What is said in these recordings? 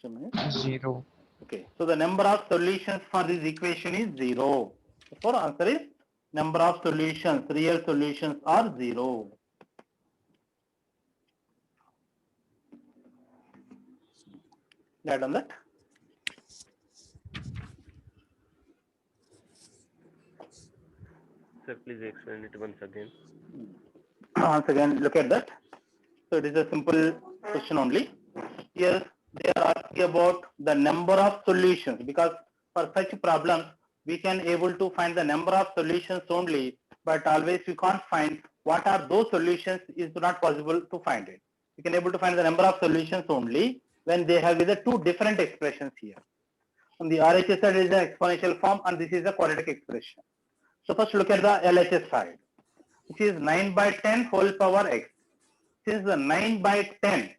0. Okay, so the number of solutions for this equation is 0. Therefore, answer is number of solutions, real solutions are 0. Got on that? Sir, please explain it once again. Once again, look at that. So it is a simple question only. Here they are asking about the number of solutions, because for such problems we can able to find the number of solutions only, but always we can't find what are those solutions is not possible to find it. We can able to find the number of solutions only when they have either two different expressions here. On the RHS side is an exponential form and this is a quadratic expression. So first look at the LHS side, which is 9 by 10 whole power x. Since the 9 by 10,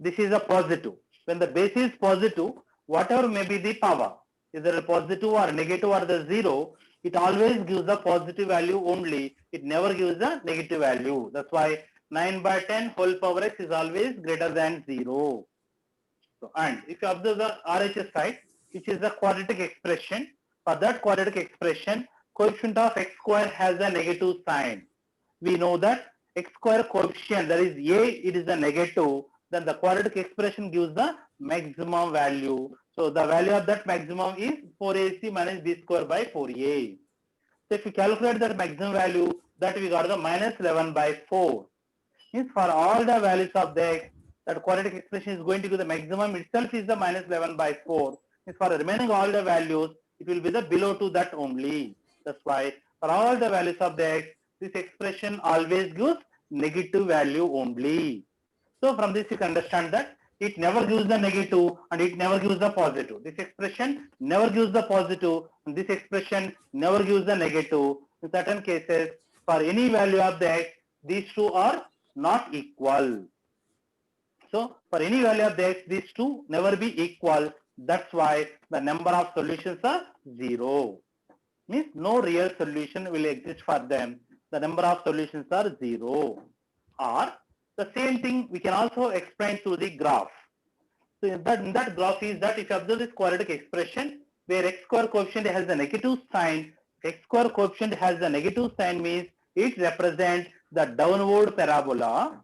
this is a positive. When the base is positive, whatever may be the power, either a positive or negative or the 0, it always gives a positive value only. It never gives a negative value. That's why 9 by 10 whole power x is always greater than 0. So, and if you observe the RHS side, which is a quadratic expression, for that quadratic expression, coefficient of x square has a negative sign. We know that x square coefficient, that is a, it is a negative, then the quadratic expression gives the maximum value. So the value of that maximum is 4ac minus b square by 4a. So if you calculate that maximum value, that we got the minus 11 by 4. Means for all the values of the x, that quadratic expression is going to give the maximum itself is the minus 11 by 4. Means for remaining all the values, it will be the below to that only. That's why for all the values of the x, this expression always gives negative value only. So from this you can understand that it never gives the negative and it never gives the positive. This expression never gives the positive and this expression never gives the negative. In certain cases, for any value of the x, these two are not equal. So for any value of the x, these two never be equal. That's why the number of solutions are 0. Means no real solution will exist for them. The number of solutions are 0. Or the same thing we can also explain through the graph. So in that graph is that if you observe this quadratic expression where x square coefficient has a negative sign, x square coefficient has a negative sign means it represents the downward parabola,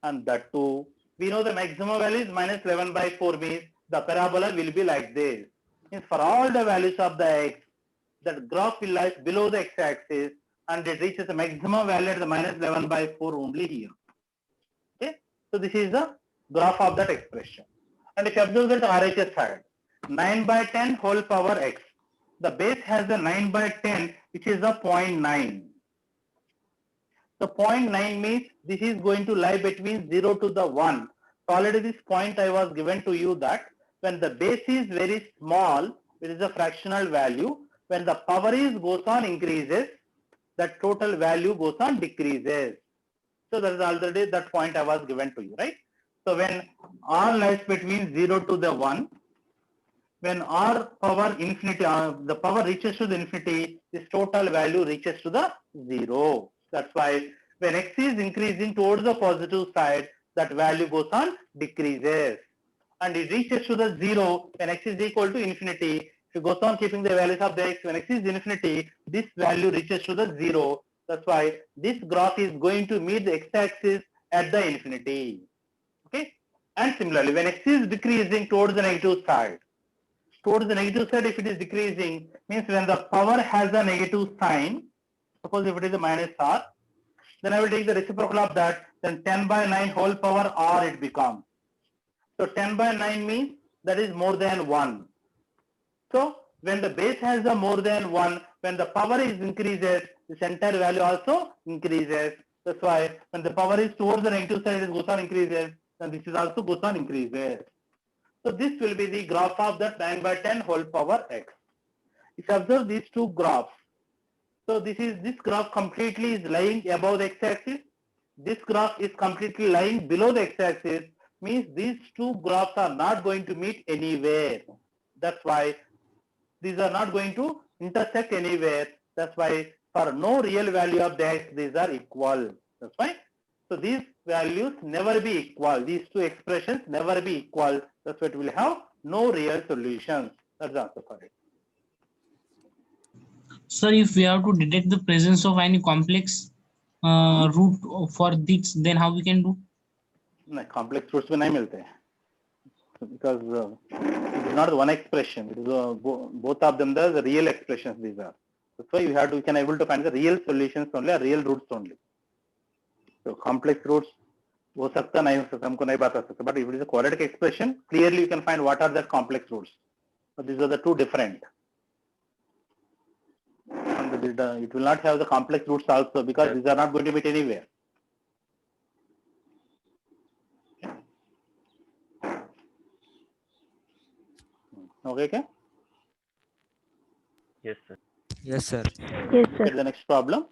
and that too we know the maximum value is minus 11 by 4 means the parabola will be like this. Means for all the values of the x, that graph will lie below the x-axis and it reaches the maximum value at the minus 11 by 4 only here. Okay, so this is the graph of that expression. And if you observe that RHS side, 9 by 10 whole power x, the base has a 9 by 10 which is a 0.9. So 0.9 means this is going to lie between 0 to the 1. So already this point I was given to you that when the base is very small, it is a fractional value. When the power is goes on increases, the total value goes on decreases. So that is already that point I was given to you, right? So when r lies between 0 to the 1, when r power infinity, the power reaches to the infinity, this total value reaches to the 0. That's why when x is increasing towards the positive side, that value goes on decreases. And it reaches to the 0 when x is equal to infinity. If it goes on keeping the values of the x, when x is infinity, this value reaches to the 0. That's why this graph is going to meet the x-axis at the infinity. Okay. And similarly, when x is decreasing towards the negative side, if it is decreasing, means when the power has a negative sign, suppose if it is a minus r, then I will take the reciprocal of that, then 10 by 9 whole power r it becomes. So 10 by 9 means that is more than 1. So when the base has a more than 1, when the power is increases, this entire value also increases. That's why when the power is towards the negative side, it goes on increases, and this is also goes on increases. So this will be the graph of that 9 by 10 whole power x. If you observe these two graphs, so this graph completely is lying above the x-axis. This graph is completely lying below the x-axis. Means these two graphs are not going to meet anywhere. That's why these are not going to intersect anywhere. That's why for no real value of the x, these are equal. That's why. So these values never be equal. These two expressions never be equal. That's why it will have no real solutions. That's the answer for it. Sir, if we have to detect the presence of any complex root for this, then how we can do? No, complex roots में नहीं मिलते हैं. Because it is not one expression. It is both of them the real expressions. These are. That's why you can able to find the real solutions only, or real roots only. So complex roots हो सकता नहीं हो सकता हमको नहीं बता सकते. But if it is a quadratic expression, clearly you can find what are the complex roots. So these are the two different. And it will not have the complex roots also because these are not going to meet anywhere. Okay, okay? Yes, sir. Yes, sir. Yes, Look sir. at the next problem.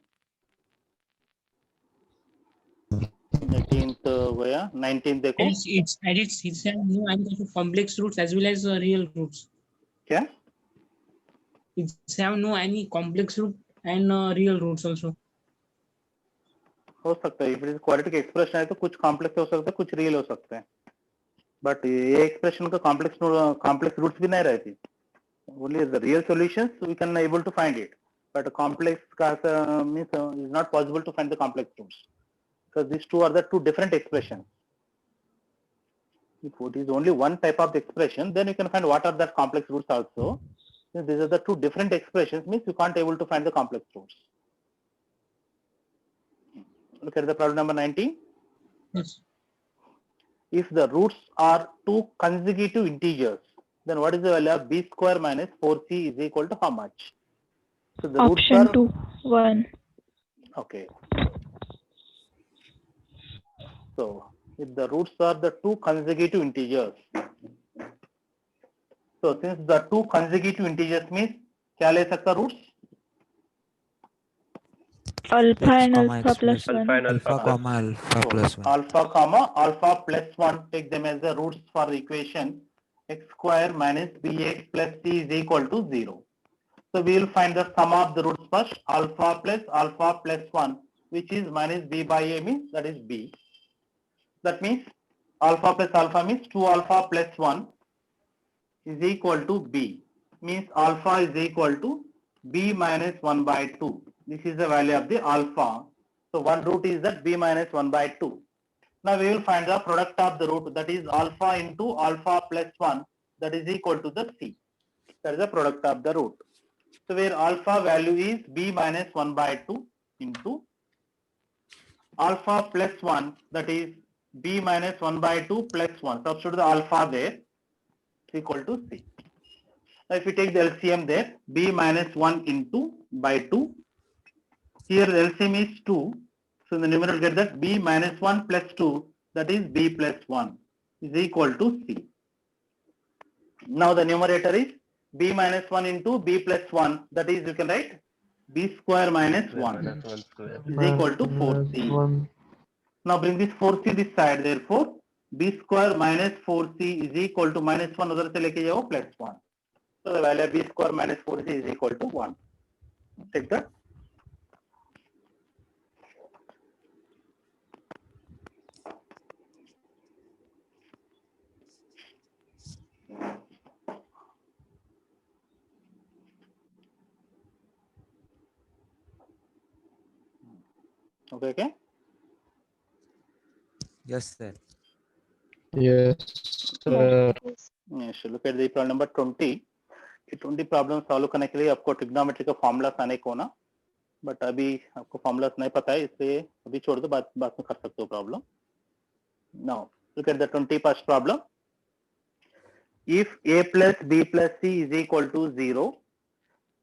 18th गया 19th देखो It's no any type of complex roots as well as real roots. क्या It's have no any complex root and real roots also. हो सकता है. If it is quadratic expression है तो कुछ complex हो सकता है कुछ real हो सकते हैं. But ये expression का complex roots भी नहीं रहती. Only the real solutions we can able to find it. But complex means is not possible to find the complex roots because these two are the two different expressions. If it is only one type of expression, then you can find what are the complex roots also. Since these are the two different expressions, means you can't able to find the complex roots. Look at the problem number 19. Yes. If the roots are two consecutive integers, then what is the value of b square minus 4c is equal to how much? So the Option roots are 2, 1. okay. So if the roots are the two consecutive integers, so since the two consecutive integers means क्या ले सकता roots? Alpha X, and comma, alpha X plus plus 1. Alpha and alpha, alpha plus. comma, alpha So plus 1. alpha comma alpha plus 1, take them as the roots for the equation x square minus bx plus c is equal to 0. So we will find the sum of the roots first, alpha plus 1, which is minus b by a means that is b. That means alpha means 2 alpha plus 1 is equal to b. Means alpha is equal to b minus 1 by 2. This is the value of the alpha. So one root is that b minus 1 by 2. Now we will find the product of the root, that is alpha into alpha plus 1, that is equal to the c. That is the product of the root. So where alpha value is b minus 1 by 2 into alpha plus 1, that is b minus 1 by 2 plus 1. Substitute the alpha there, is equal to c. Now if we take the LCM there, b minus 1 into by 2. Here the LCM is 2. So in the numerator get that b minus 1 plus 2, that is b plus 1 is equal to c. Now the numerator is b minus 1 into b plus 1, that is you can write b square minus 1 Minus 1 square. is equal to 4c. Now bring this 4c this side, therefore b square minus 4c is equal to minus 1 उधर से लेके जाओ plus 1. So the value of b square minus 4c is equal to 1. Take that. Okay, okay. Yes, sir. Yes, sir. Yes, look at the problem number 20. ये 20 problem solve करने के लिए आपको trigonometry का फॉर्मूलास आने को ना, बट अभी आपको फॉर्मूलास नहीं पता है, इसलिए अभी छोड़ दो, बाद में कर सकते हो problem. Now look at the 21st problem. If a plus b plus c is equal to 0,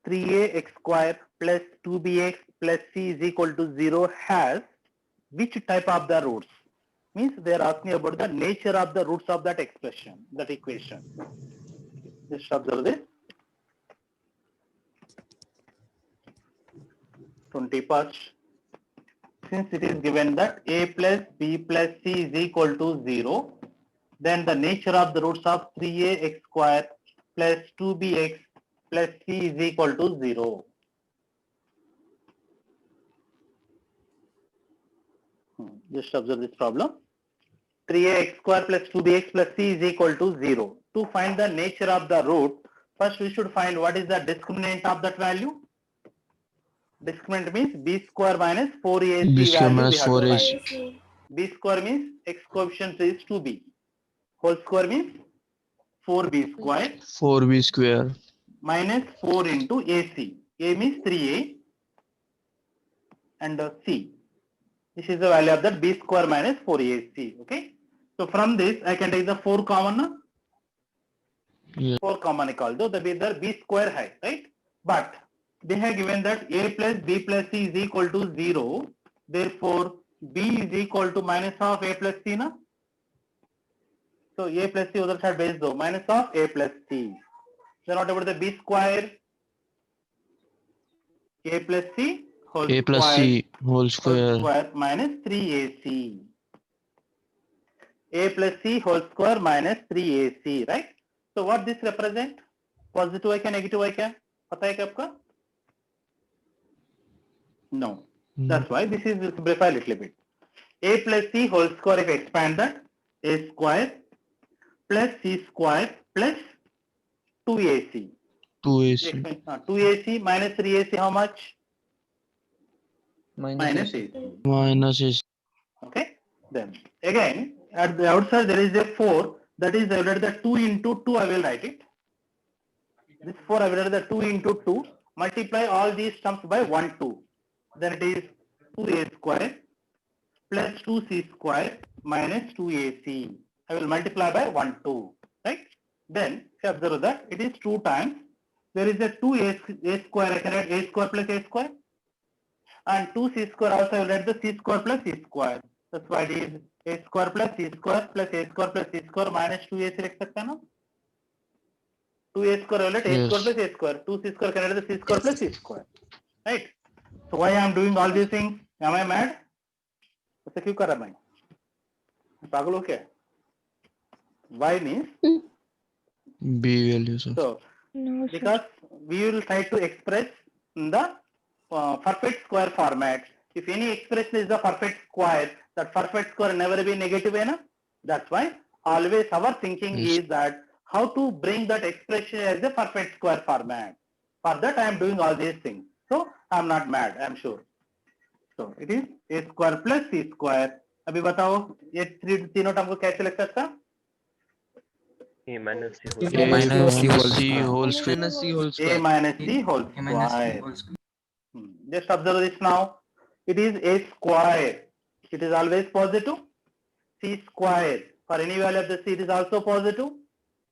3ax square plus 2bx plus c is equal to 0 has which type of the roots? Means they are asking about the nature of the roots of that expression, that equation. Just observe this. 21st. Since it is given that a plus b plus c is equal to 0, then the nature of the roots of 3ax square plus 2bx plus c is equal to 0. Just observe this problem. 3ax square plus 2bx plus c is equal to 0. to find the nature of the root, first we should find what is the discriminant of that value. Discriminant means b square minus 4ac B square value minus we have to 4ac. find. B square means x coefficient is 2b. Whole square means 4b square 4b square. minus 4 into ac. A means 3a and c. This is the value of that b square minus 4ac. Okay. So from this I can take the 4 common. Yes. 4 common निकाल दो, तभी इधर b square है, right? But they have given that a plus b plus c is equal to 0. Therefore, b is equal to minus of a plus c, na? So a plus c other side base दो, minus of a plus c. Then what about the b square? A plus c whole A plus square, c whole square. minus 3ac. A plus c whole square minus 3ac, right? So what this represent? Positive y क्या negative y क्या? पता है क्या आपका? No. That's why this is simplify a little bit. A plus c whole square, if I expand that, a square plus c square plus 2ac. 2ac. 2ac minus 3ac, how much? Minus ac. Minus ac. Okay. Then again at the outside there is a 4, that is I will write the 2 into 2, I will write it. This 4 I will write the 2 into 2, multiply all these terms by 1 2. Then it is 2a square plus 2c square minus 2ac. I will multiply by 1 2, right? Then if you observe that it is 2 times, there is a 2a square, I can write a square plus a square, and 2c square also I will write the c square plus c square. That's why it is a square plus c square plus a square plus c square minus 2ac लिख सकते हैं ना? 2a square will let a square plus a square, 2c square can write the c square plus c square, right? So why I am doing all these things? Am I mad? ऐसा क्यों कर रहा मैं? पागल हो क्या? Why means B values. so No, sir. because we will try to express in the perfect square format. If any expression is the perfect square, that perfect square never be negative, है ना? That's why always our thinking Yes. is that how to bring that expression as a perfect square format. For that I am doing all these things. So I am not mad, I am sure. So it is a square plus c square. अभी बताओ ये तीनों term को कैसे लिख सकता? A minus c A whole minus square. c whole square. A minus c whole square. Just observe this now. It is a square. It is always positive. C square. For any value of the c, it is also positive.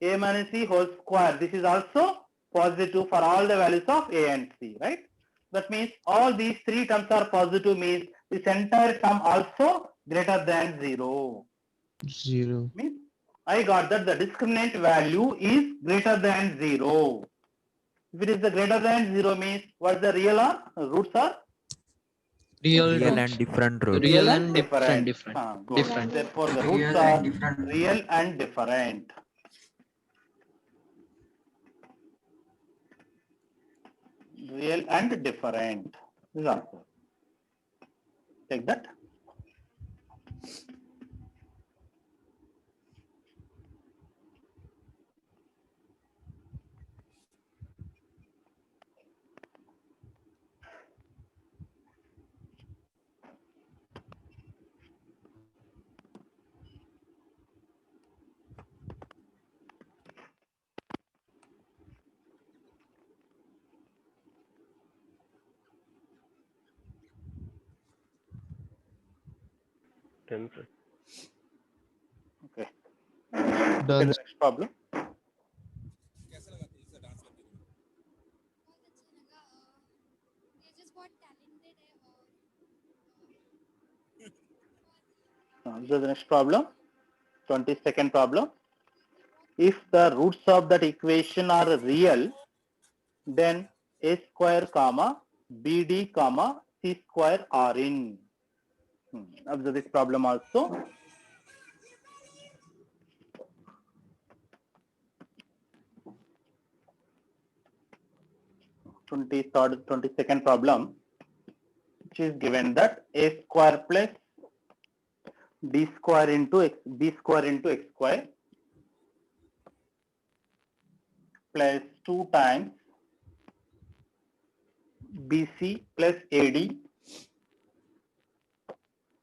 A minus c whole square. This is also positive for all the values of a and c, right? That means all these three terms are positive, means this entire term also greater than 0. 0. Means I got that the discriminant value is greater than 0. If it is the greater than 0 means what the real are? Roots are? Real and different roots. Real and different. Good. Different. Therefore the roots are real and different. Real and different. This is answer. Take that. Done, sir. Okay. Look at Done. the next problem. This is the next problem. 22nd problem. If the roots of that equation are real, then a square comma bd comma c square are in. Observe this problem also. (23rd, 22nd problem), which is given that a square plus d square into x, b square into x square plus 2 times BC plus AD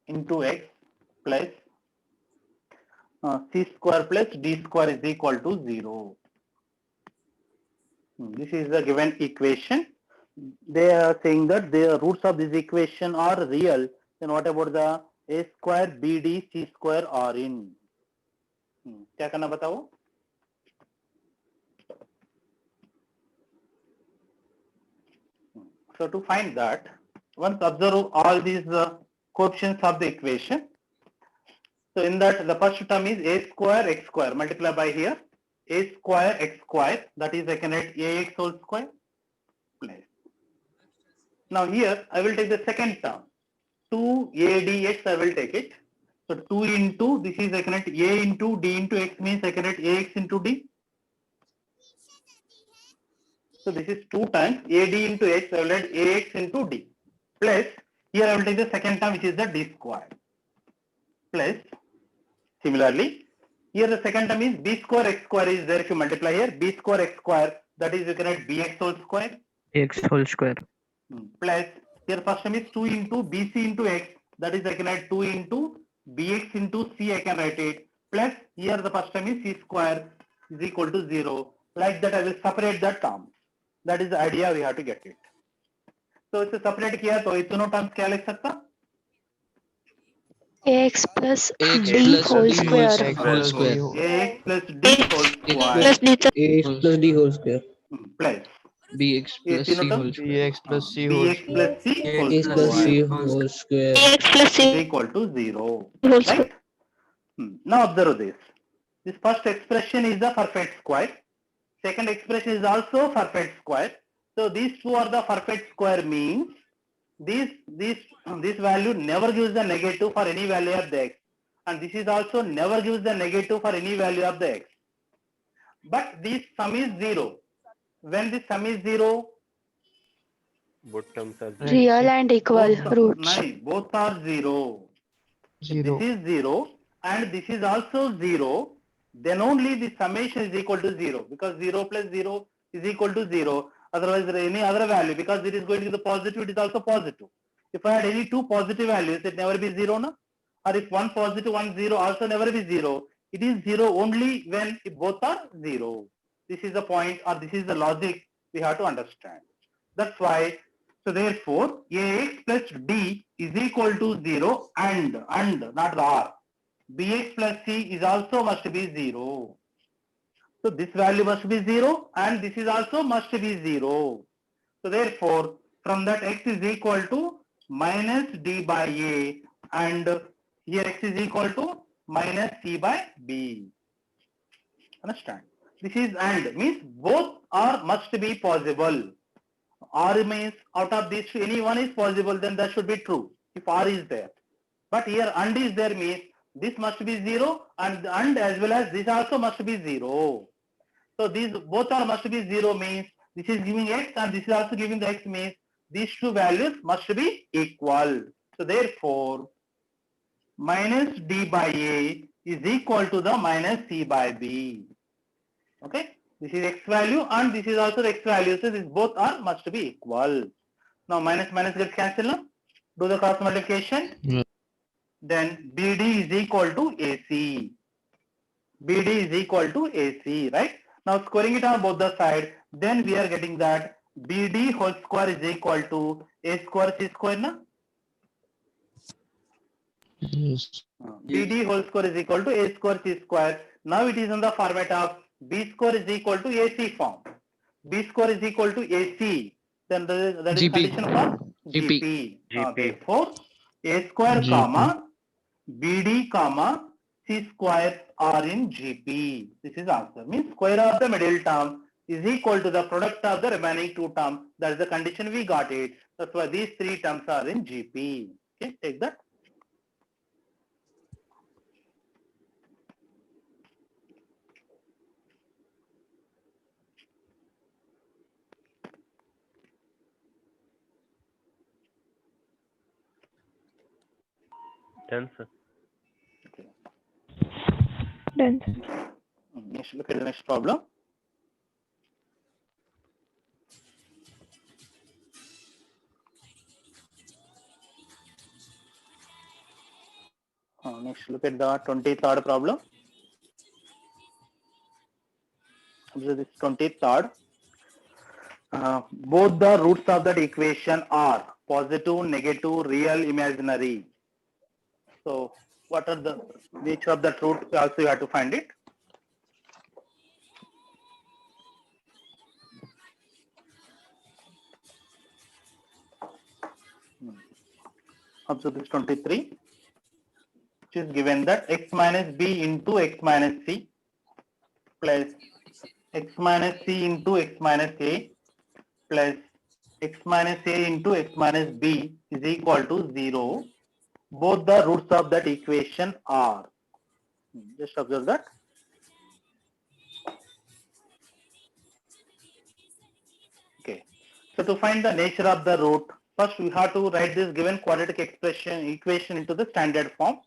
into X plus C square plus D square is equal to 0. This is the given equation. They are saying that the roots of this equation are real. Then what about the A square, BD, C square are in? क्या करना बताओ? So to find that, once observe all these coefficients of the equation. So in that, the first term is A square X square multiplied by here A square X square, that is I can write AX whole square plus. Now here I will take the second term 2ADX, I will take it. So 2 into this is I can write A into D into X means I can write AX into D. So this is 2 times AD into X, I will write AX into D plus here I will take the second term which is the D square plus similarly here the second term is B square X square is there. If you multiply here B square X square, that is you can write BX whole square X whole square. Plus here first term is 2 into BC into X, that is I can write 2 into BX into C, I can write it, plus here the first term is C square is equal to 0. Like that I will separate the terms. That is the idea we have to get it. So इसे separate किया तो इतनों terms क्या लिख सकता? AX plus X D plus whole D square. X plus D whole. AX plus D whole square Plus D ax plus d whole square, plus bx ये plus तीनों c terms whole square. bx plus c whole BX plus C whole x plus square c whole square, AX plus is C equal to 0. whole square. Right? Now observe this. This first expression is the perfect square. Second expression is also perfect square. So these two are the perfect square means this value never gives the negative for any value of the x, and this is also never gives the negative for any value of the x. But this sum is 0. When this sum is 0, Both terms are Right. zero. Real and equal roots. both are 0. If 0. this is 0 and this is also 0, then only the summation is equal to 0, because 0 plus 0 is equal to 0. Otherwise, there is any other value, because it is going to be the positive, it is also positive. If I had any two positive values, it never be 0, no? Or if one positive, one 0 also never be 0. It is 0 only when both are 0. This is the point, or this is the logic we have to understand. That's why. So therefore, AX plus D is equal to 0 and not the R. BX plus C is also must be 0. So this value must be 0 and this is also must be 0. So therefore, from that X is equal to minus D by A, and here X is equal to minus C by B. Understand? This is and means both are must be possible. R means out of these two, any one is possible, then that should be true if R is there. But here and is there means this must be 0 and as well as this also must be 0. So these both are must be 0 means this is giving X and this is also giving the X means these two values must be equal. So therefore, minus D by A is equal to the minus C by B. Okay. This is X value and this is also the X value. So these both are must be equal. Now minus minus gets cancelled now. Do the cross multiplication. Yeah. Then BD is equal to AC. BD is equal to AC, right? Now squaring it on both the sides, then we are getting that BD whole square is equal to A square C square, na? Yes. BD whole square is equal to A square C square. Now it is in the format of B square is equal to AC form. B square is equal to AC. Then that is GP. condition for GP. GP. Therefore, A square GP. comma BD comma C square are in GP. This is answer. Means square of the middle term is equal to the product of the remaining two terms. That is the condition we got it. That's why these three terms are in GP. Okay, take that. Done, sir. Okay. Done. Next, look at the next problem. Next, look at the 23rd problem. Observe this 23rd. Both the roots of that equation are positive, negative, real, imaginary. So, what are the nature of that root? Also, you have to find it. Observe this 23, which is given that x minus b into x minus c plus x minus c into x minus a plus x minus a into x minus b is equal to 0. Both the roots of that equation are. Just observe that. Okay. So to find the nature of the root, first we have to write this given quadratic equation into the standard form.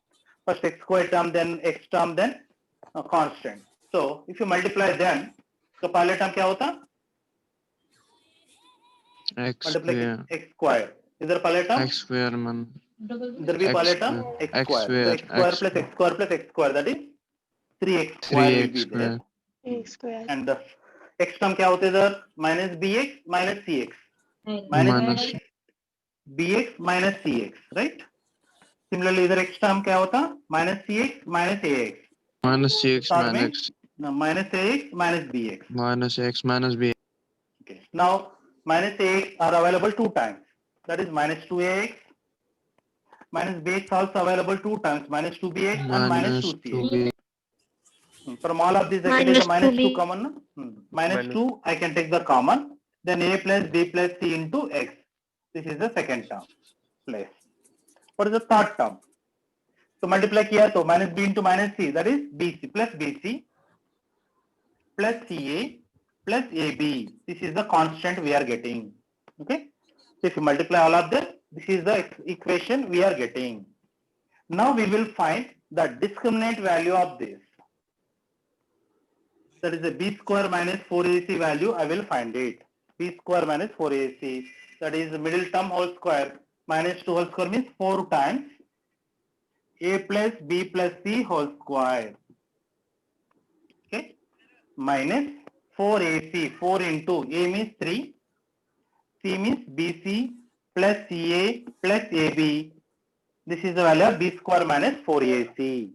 First x square term, then x term, then a constant. So if you multiply them, so पहले term क्या होता? X Multiply square. x square. इधर पहले term? X square man. इधर भी X पहले term square. x X square. So square. x square plus x square plus x square, that is 3x square will 3x be there. square. X square. And the x term क्या होते इधर? Minus bx minus cx. Minus. bx minus cx, right? Similarly, इधर x term क्या होता? Minus cx minus ax. Minus CX Start में minus X. minus ax minus bx. Minus X minus B. Okay. Now minus ax are available 2 times. That is minus 2ax. Minus bx also available 2 times. Minus 2bx and minus 2cx. 2B. From all of these, I can take the minus 2 2b. common. Minus Minus. 2, I can take the common. Then a plus b plus c into x. This is the second term. Place. What is the third term? So multiply किया तो minus b into minus c, that is bc plus bc plus ca plus ab. This is the constant we are getting. Okay. So if you multiply all of them, this is the equation we are getting. Now we will find the discriminant value of this. That is the b square minus 4ac value. I will find it. B square minus 4ac. That is the middle term whole square. Minus 2 whole square means 4 times a plus b plus c whole square. Okay. Minus 4ac. 4 into a means 3. C means bc plus ca plus ab. This is the value of b square minus 4ac.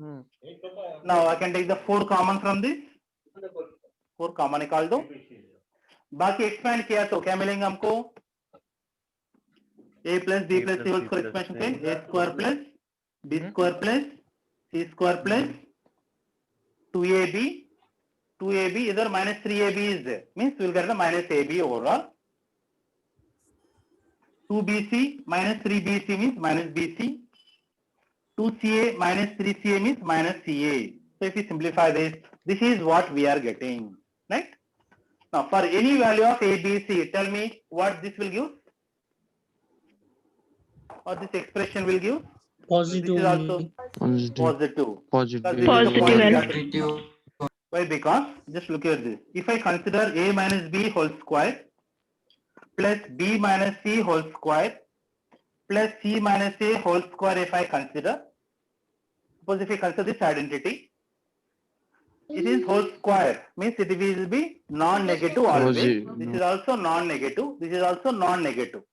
Now I can take the 4 common from this. 4 common निकाल दो. बाकी expand किया तो क्या मिलेंगे हमको? a plus b plus c whole square expansion पे a square plus b square plus c square plus 2ab. 2ab इधर minus 3ab is there. Means we will get the minus ab overall. 2bc minus 3bc means minus bc. 2ca minus 3ca means minus ca. So if we simplify this, this is what we are getting, right? Now for any value of a, b, c, tell me what this will give? Or this expression will give? Positive. This is also Positive. positive. Positive. Because this is the Positive point we and- have to- Why? Because just look at this. If I consider a minus b whole square plus b minus c whole square plus c minus a whole square, if I consider, suppose if I consider this identity, it is whole square, means it will be non-negative always. Positive. This is also non-negative. This is also non-negative.